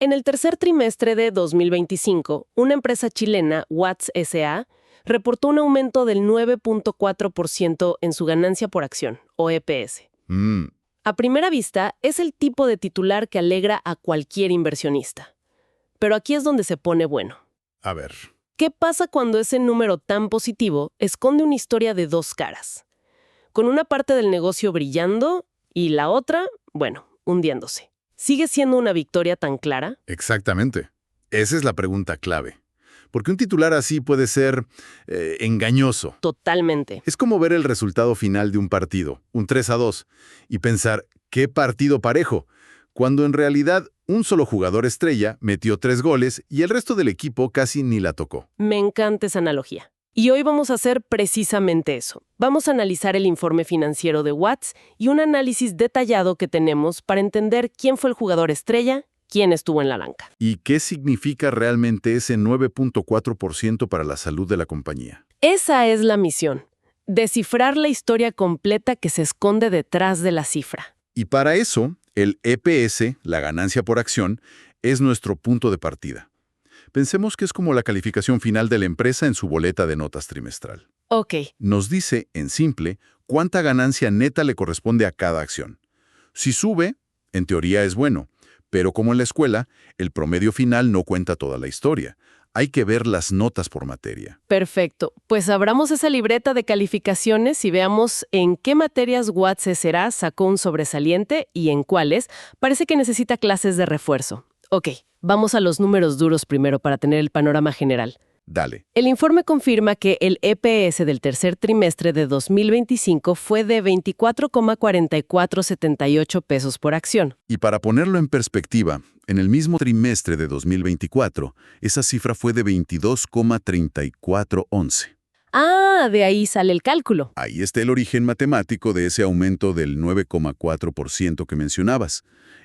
En el tercer trimestre de 2025, una empresa chilena, Watts S.A., reportó un aumento del 9.4% en su ganancia por acción, o EPS. A primera vista, es el tipo de titular que alegra a cualquier inversionista. Pero aquí es donde se pone bueno. A ver. ¿Qué pasa cuando ese número tan positivo esconde una historia de dos caras? Con una parte del negocio brillando y la otra, bueno, hundiéndose. ¿Sigue siendo una victoria tan clara? Exactamente. Esa es la pregunta clave. Porque un titular así puede ser engañoso. Totalmente. Es como ver el resultado final de un partido, un 3-2, y pensar, ¿qué partido parejo? Cuando en realidad un solo jugador estrella metió 3 goles y el resto del equipo casi ni la tocó. Me encanta esa analogía. Y hoy vamos a hacer precisamente eso. Vamos a analizar el informe financiero de Watts y un análisis detallado que tenemos para entender quién fue el jugador estrella, quién estuvo en la banca. ¿Y qué significa realmente ese 9.4% para la salud de la compañía? Esa es la misión. Descifrar la historia completa que se esconde detrás de la cifra. Y para eso, el EPS, la ganancia por acción, es nuestro punto de partida. Pensemos que es como la calificación final de la empresa en su boleta de notas trimestral. Ok. Nos dice, en simple, cuánta ganancia neta le corresponde a cada acción. Si sube, en teoría es bueno, pero como en la escuela, el promedio final no cuenta toda la historia. Hay que ver las notas por materia. Perfecto. Pues abramos esa libreta de calificaciones y veamos en qué materias Watts S.A. sacó un sobresaliente y en cuáles parece que necesita clases de refuerzo. Ok, vamos a los números duros primero para tener el panorama general. Dale. El informe confirma que el EPS del tercer trimestre de 2025 fue de 24,4478 pesos por acción. Y para ponerlo en perspectiva, en el mismo trimestre de 2024, esa cifra fue de 22,3411. Ah, de ahí sale el cálculo. Ahí está el origen matemático de ese aumento del 9,4% que mencionabas.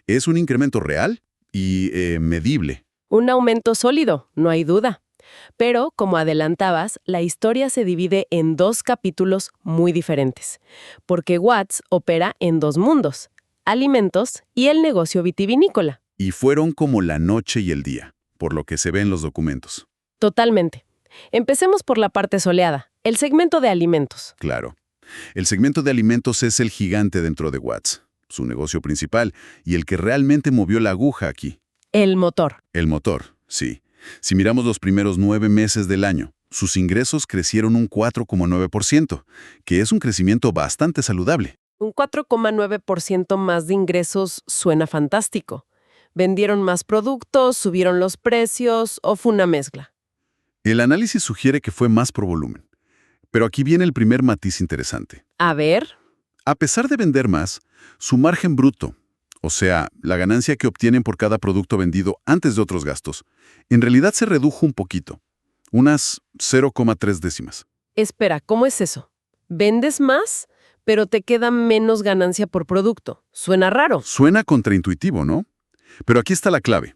Es un incremento real y medible. Un aumento sólido, no hay duda. Pero, como adelantabas, la historia se divide en dos capítulos muy diferentes, porque Watts opera en dos mundos, alimentos y el negocio vitivinícola. Y fueron como la noche y el día, por lo que se ve en los documentos. Totalmente. Empecemos por la parte soleada, el segmento de alimentos. Claro. El segmento de alimentos es el gigante dentro de Watts, su negocio principal, y el que realmente movió la aguja aquí. El motor. El motor, sí. Si miramos los primeros 9 meses del año, sus ingresos crecieron un 4,9%, que es un crecimiento bastante saludable. Un 4,9% más de ingresos suena fantástico. ¿Vendieron más productos, subieron los precios o fue una mezcla? El análisis sugiere que fue más por volumen. Pero aquí viene el primer matiz interesante. A ver. A pesar de vender más, su margen bruto, o sea, la ganancia que obtienen por cada producto vendido antes de otros gastos, en realidad se redujo un poquito, unas 0,3 décimas. Espera, ¿cómo es eso? ¿Vendes más, pero te queda menos ganancia por producto? Suena raro. Suena contraintuitivo, ¿no? Pero aquí está la clave.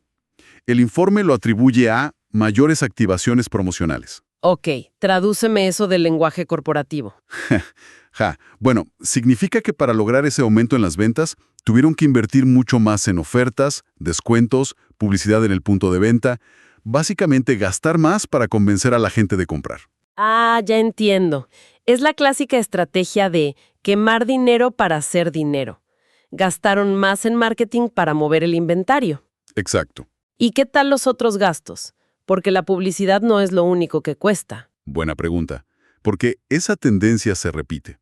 El informe lo atribuye a mayores activaciones promocionales. Ok, tradúceme eso del lenguaje corporativo. Bueno, significa que para lograr ese aumento en las ventas, tuvieron que invertir mucho más en ofertas, descuentos, publicidad en el punto de venta, básicamente gastar más para convencer a la gente de comprar. Ah, ya entiendo. Es la clásica estrategia de quemar dinero para hacer dinero. Gastaron más en marketing para mover el inventario. Exacto. ¿Y qué tal los otros gastos? Porque la publicidad no es lo único que cuesta. Buena pregunta, porque esa tendencia se repite.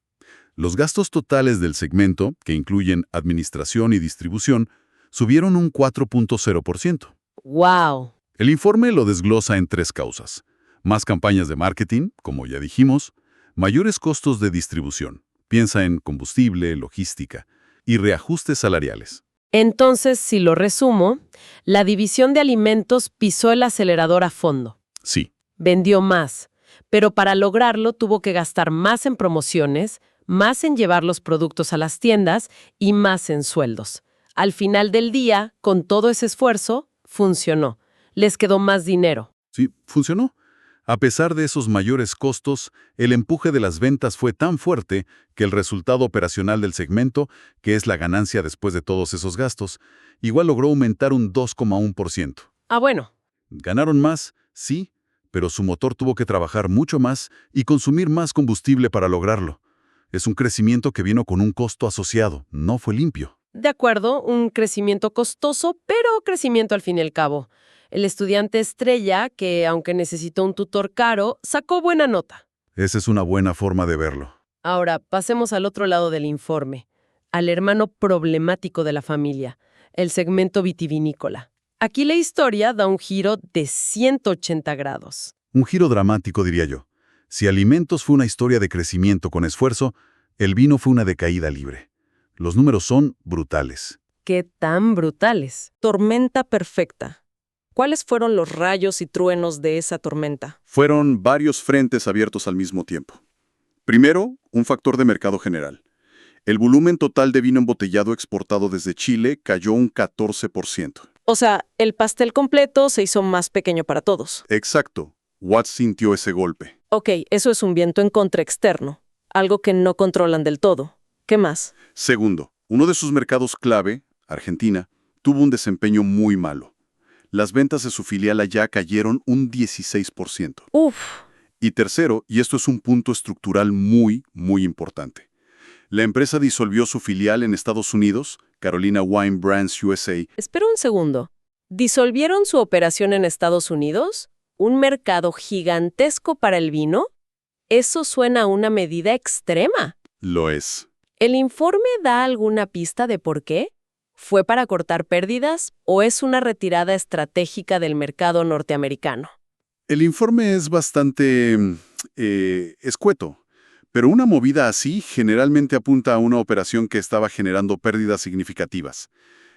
Los gastos totales del segmento, que incluyen administración y distribución, subieron un 4,0%. ¡Wow! El informe lo desglosa en 3 causas. Más campañas de marketing, como ya dijimos, mayores costos de distribución, piensa en combustible, logística, y reajustes salariales. Entonces, si lo resumo, la división de alimentos pisó el acelerador a fondo. Sí. Vendió más, pero para lograrlo tuvo que gastar más en promociones, más en llevar los productos a las tiendas y más en sueldos. Al final del día, con todo ese esfuerzo, funcionó. Les quedó más dinero. Sí, funcionó. A pesar de esos mayores costos, el empuje de las ventas fue tan fuerte que el resultado operacional del segmento, que es la ganancia después de todos esos gastos, igual logró aumentar un 2,1%. Ah, bueno. Ganaron más, sí, pero su motor tuvo que trabajar mucho más y consumir más combustible para lograrlo. Es un crecimiento que vino con un costo asociado, no fue limpio. De acuerdo, un crecimiento costoso, pero crecimiento al fin y al cabo. El estudiante estrella, que aunque necesitó un tutor caro, sacó buena nota. Esa es una buena forma de verlo. Ahora, pasemos al otro lado del informe, al hermano problemático de la familia, el segmento vitivinícola. Aquí la historia da un giro de 180 grados. Un giro dramático, diría yo. Si alimentos fue una historia de crecimiento con esfuerzo, el vino fue una decaída libre. Los números son brutales. ¿Qué tan brutales? Tormenta perfecta. ¿Cuáles fueron los rayos y truenos de esa tormenta? Fueron varios frentes abiertos al mismo tiempo. Primero, un factor de mercado general. El volumen total de vino embotellado exportado desde Chile cayó un 14%. O sea, el pastel completo se hizo más pequeño para todos. Exacto. Watts sintió ese golpe. Ok, eso es un viento en contra externo, algo que no controlan del todo. ¿Qué más? Segundo, uno de sus mercados clave, Argentina, tuvo un desempeño muy malo. Las ventas de su filial allá cayeron un 16%. Uf, Y tercero, y esto es un punto estructural muy importante. La empresa disolvió su filial en Estados Unidos, Carolina Wine Brands USA. espera un segundo. ¿Disolvieron su operación en Estados Unidos? ¿Un mercado gigantesco para el vino? Eso suena a una medida extrema. Lo es. ¿El informe da alguna pista de por qué? ¿Fue para cortar pérdidas o es una retirada estratégica del mercado norteamericano? El informe es bastante escueto, pero una movida así generalmente apunta a una operación que estaba generando pérdidas significativas.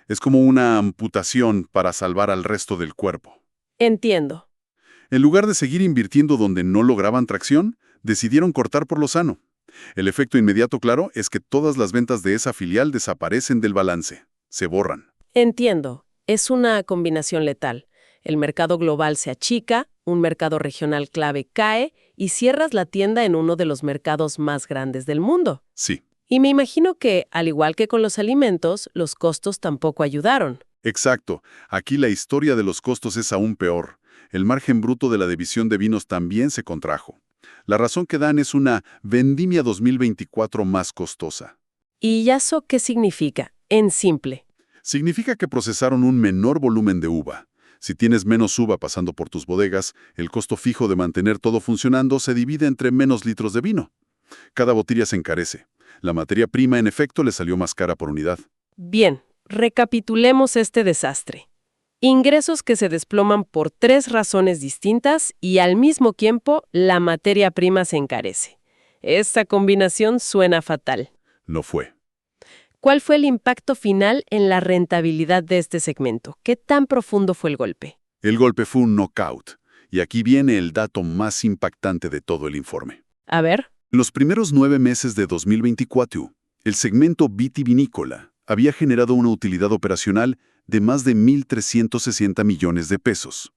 Es como una amputación para salvar al resto del cuerpo. Entiendo. En lugar de seguir invirtiendo donde no lograban tracción, decidieron cortar por lo sano. El efecto inmediato, claro, es que todas las ventas de esa filial desaparecen del balance. Se borran. Entiendo. Es una combinación letal. El mercado global se achica, un mercado regional clave cae y cierras la tienda en uno de los mercados más grandes del mundo. Sí, Y me imagino que, al igual que con los alimentos, los costos tampoco ayudaron. exacto. Aquí la historia de los costos es aún peor. El margen bruto de la división de vinos también se contrajo. La razón que dan es una vendimia 2024 más costosa. ¿Y eso qué significa? En simple. Significa que procesaron un menor volumen de uva. Si tienes menos uva pasando por tus bodegas, el costo fijo de mantener todo funcionando se divide entre menos litros de vino. Cada botella se encarece. La materia prima, en efecto, le salió más cara por unidad. Bien, recapitulemos este desastre. Ingresos que se desploman por 3 razones distintas y al mismo tiempo la materia prima se encarece. Esta combinación suena fatal. No fue. ¿Cuál fue el impacto final en la rentabilidad de este segmento? ¿Qué tan profundo fue el golpe? El golpe fue un knockout. Y aquí viene el dato más impactante de todo el informe. A ver. En los primeros 9 meses de 2024, el segmento vitivinícola había generado una utilidad operacional de más de 1.360 millones de pesos.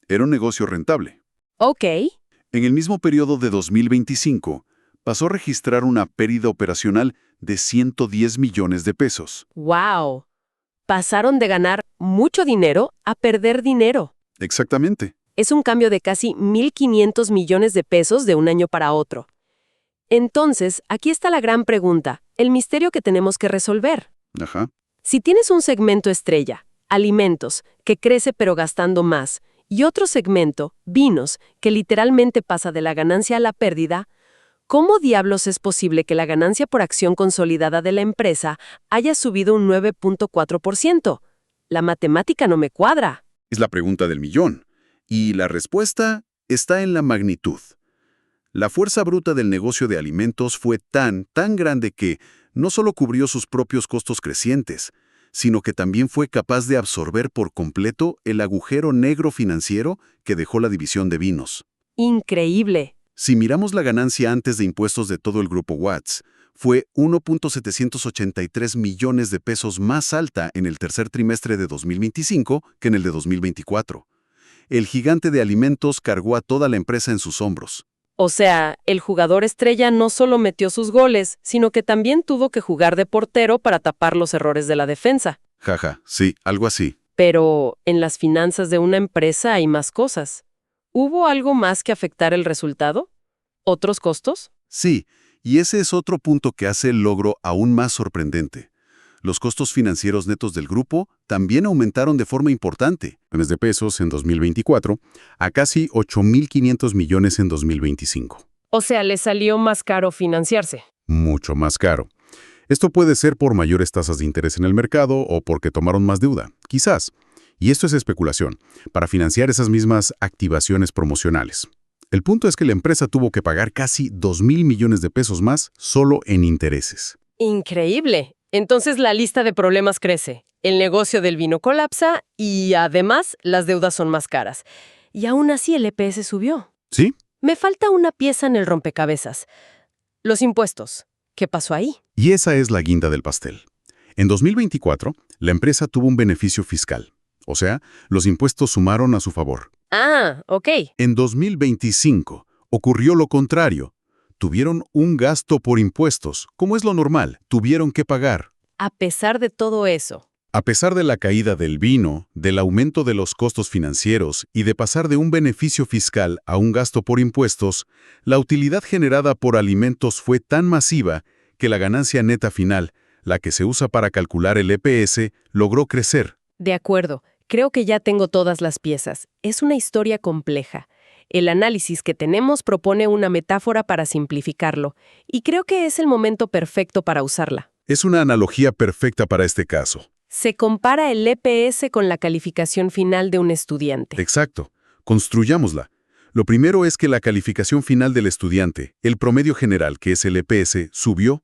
Era un negocio rentable. Ok. En el mismo periodo de 2025, pasó a registrar una pérdida operacional de 110 millones de pesos. ¡Wow! Pasaron de ganar mucho dinero a perder dinero. Exactamente. Es un cambio de casi 1.500 millones de pesos de un año para otro. Entonces, aquí está la gran pregunta, el misterio que tenemos que resolver. Ajá. Si tienes un segmento estrella, alimentos, que crece pero gastando más, y otro segmento, vinos, que literalmente pasa de la ganancia a la pérdida, ¿cómo diablos es posible que la ganancia por acción consolidada de la empresa haya subido un 9.4%? La matemática no me cuadra. Es la pregunta del millón. Y la respuesta está en la magnitud. La fuerza bruta del negocio de alimentos fue tan grande que no solo cubrió sus propios costos crecientes, sino que también fue capaz de absorber por completo el agujero negro financiero que dejó la división de vinos. Increíble. Si miramos la ganancia antes de impuestos de todo el grupo Watts, fue 1.783 millones de pesos más alta en el tercer trimestre de 2025 que en el de 2024. el gigante de alimentos cargó a toda la empresa en sus hombros. O sea, el jugador estrella no solo metió sus goles, sino que también tuvo que jugar de portero para tapar los errores de la defensa. Jaja, sí, algo así. Pero en las finanzas de una empresa hay más cosas. ¿Hubo algo más que afectar el resultado? ¿Otros costos? Sí, y ese es otro punto que hace el logro aún más sorprendente. Los costos financieros netos del grupo también aumentaron de forma importante. Millones de pesos en 2024 a casi 8.500 millones en 2025. O sea, ¿le salió más caro financiarse? Mucho más caro. Esto puede ser por mayores tasas de interés en el mercado o porque tomaron más deuda, quizás. Y esto es especulación, para financiar esas mismas activaciones promocionales. El punto es que la empresa tuvo que pagar casi 2.000 millones de pesos más solo en intereses. Increíble. Entonces la lista de problemas crece. El negocio del vino colapsa y además las deudas son más caras. Y aún así el EPS subió. ¿Sí? Me falta una pieza en el rompecabezas. Los impuestos. ¿Qué pasó ahí? Y esa es la guinda del pastel. En 2024, la empresa tuvo un beneficio fiscal. O sea, los impuestos sumaron a su favor. Ah, ok. En 2025, ocurrió lo contrario. Tuvieron un gasto por impuestos, como es lo normal, tuvieron que pagar. A pesar de todo eso. A pesar de la caída del vino, del aumento de los costos financieros y de pasar de un beneficio fiscal a un gasto por impuestos, la utilidad generada por alimentos fue tan masiva que la ganancia neta final, la que se usa para calcular el EPS, logró crecer. De acuerdo. Creo que ya tengo todas las piezas. Es una historia compleja. El análisis que tenemos propone una metáfora para simplificarlo, y creo que es el momento perfecto para usarla. Es una analogía perfecta para este caso. Se compara el EPS con la calificación final de un estudiante. Exacto. Construyámosla. Lo primero es que la calificación final del estudiante, el promedio general, que es el EPS, subió.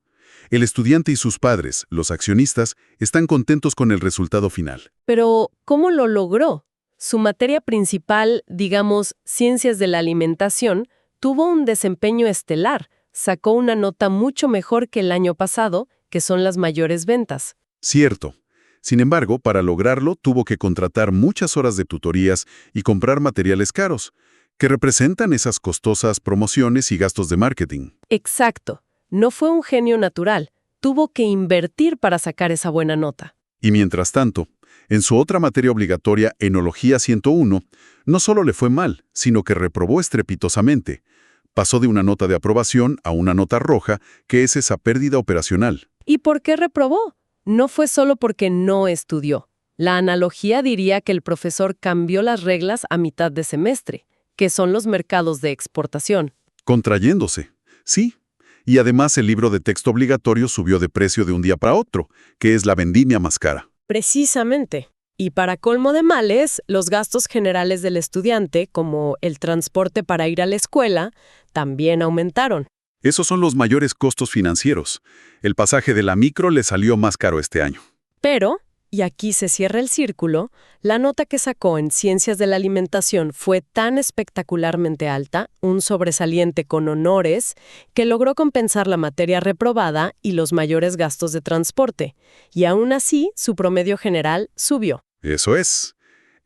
El estudiante y sus padres, los accionistas, están contentos con el resultado final. Pero, ¿cómo lo logró? Su materia principal, digamos, ciencias de la alimentación, tuvo un desempeño estelar. Sacó una nota mucho mejor que el año pasado, que son las mayores ventas. Cierto. Sin embargo, para lograrlo, tuvo que contratar muchas horas de tutorías y comprar materiales caros, que representan esas costosas promociones y gastos de marketing. Exacto. No fue un genio natural. Tuvo que invertir para sacar esa buena nota. Y mientras tanto, en su otra materia obligatoria, Enología 101, no solo le fue mal, sino que reprobó estrepitosamente. Pasó de una nota de aprobación a una nota roja, que es esa pérdida operacional. ¿Y por qué reprobó? No fue solo porque no estudió. La analogía diría que el profesor cambió las reglas a mitad de semestre, que son los mercados de exportación. Contrayéndose. Sí. Y además el libro de texto obligatorio subió de precio de un día para otro, que es la vendimia más cara. Precisamente. Y para colmo de males, los gastos generales del estudiante, como el transporte para ir a la escuela, también aumentaron. Esos son los mayores costos financieros. El pasaje de la micro le salió más caro este año. Pero, y aquí se cierra el círculo, la nota que sacó en Ciencias de la Alimentación fue tan espectacularmente alta, un sobresaliente con honores, que logró compensar la materia reprobada y los mayores gastos de transporte. Y aún así, su promedio general subió. Eso es.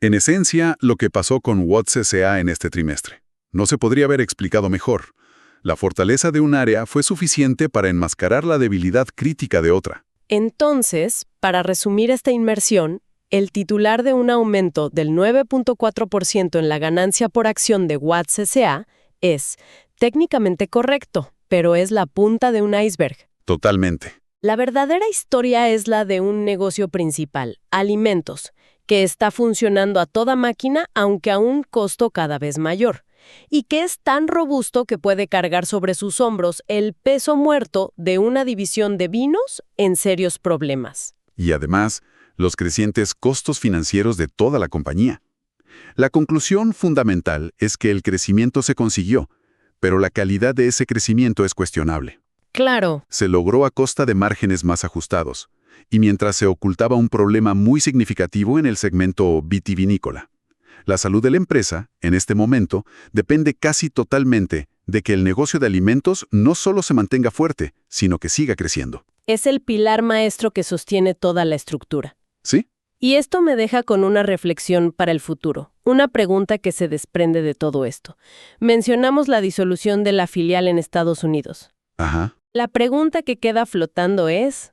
En esencia, lo que pasó con Watts S.A. en este trimestre. No se podría haber explicado mejor. La fortaleza de un área fue suficiente para enmascarar la debilidad crítica de otra. Entonces, para resumir esta inmersión, el titular de un aumento del 9.4% en la ganancia por acción de Watts S.A. es técnicamente correcto, pero es la punta de un iceberg. Totalmente. La verdadera historia es la de un negocio principal, alimentos, que está funcionando a toda máquina, aunque a un costo cada vez mayor, y que es tan robusto que puede cargar sobre sus hombros el peso muerto de una división de vinos en serios problemas. Y además, los crecientes costos financieros de toda la compañía. La conclusión fundamental es que el crecimiento se consiguió, pero la calidad de ese crecimiento es cuestionable. Claro. Se logró a costa de márgenes más ajustados, y mientras se ocultaba un problema muy significativo en el segmento vitivinícola. La salud de la empresa, en este momento, depende casi totalmente de que el negocio de alimentos no solo se mantenga fuerte, sino que siga creciendo. Es el pilar maestro que sostiene toda la estructura. ¿Sí? Y esto me deja con una reflexión para el futuro, una pregunta que se desprende de todo esto. Mencionamos la disolución de la filial en Estados Unidos. Ajá. La pregunta que queda flotando es,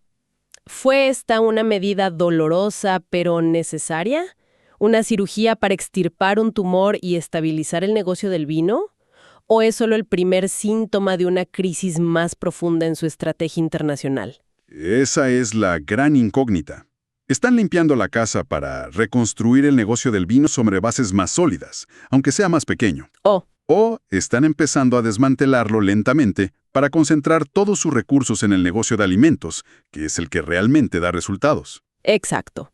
¿fue esta una medida dolorosa pero necesaria? ¿Una cirugía para extirpar un tumor y estabilizar el negocio del vino? ¿O es solo el primer síntoma de una crisis más profunda en su estrategia internacional? Esa es la gran incógnita. Están limpiando la casa para reconstruir el negocio del vino sobre bases más sólidas, aunque sea más pequeño. O están empezando a desmantelarlo lentamente para concentrar todos sus recursos en el negocio de alimentos, que es el que realmente da resultados. Exacto.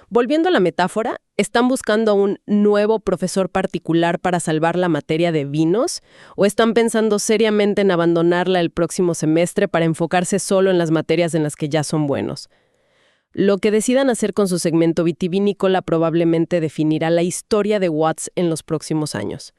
Volviendo a la metáfora, ¿están buscando a un nuevo profesor particular para salvar la materia de vinos? ¿O están pensando seriamente en abandonarla el próximo semestre para enfocarse solo en las materias en las que ya son buenos? Lo que decidan hacer con su segmento vitivinícola probablemente definirá la historia de Watts en los próximos años.